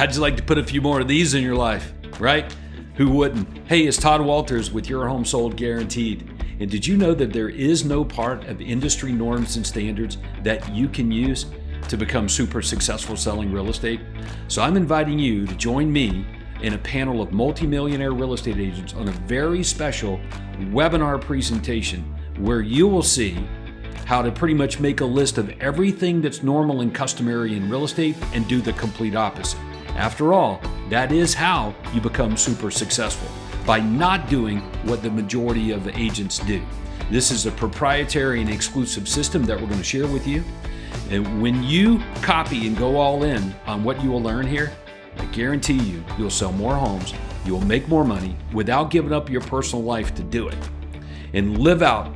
How'd you like to put a few more of these in your life, right? Who wouldn't? Hey, it's Todd Walters with Your Home Sold Guaranteed. And did you know that there is no part of industry norms and standards that you can use to become super successful selling real estate? So I'm inviting you to join me in a panel of multi-millionaire real estate agents on a very special webinar presentation where you will see how to pretty much make a list of everything that's normal and customary in real estate and do the complete opposite. After all, that is how you become super successful, by not doing what the majority of the agents do. This is a proprietary and exclusive system that we're going to share with you. And when you copy and go all in on what you will learn here, I guarantee you'll sell more homes, you'll make more money without giving up your personal life to do it, and live out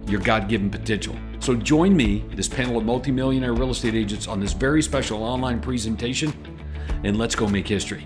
your God-given potential. So join me, this panel of multi-millionaire real estate agents, on this very special online presentation, and let's go make history.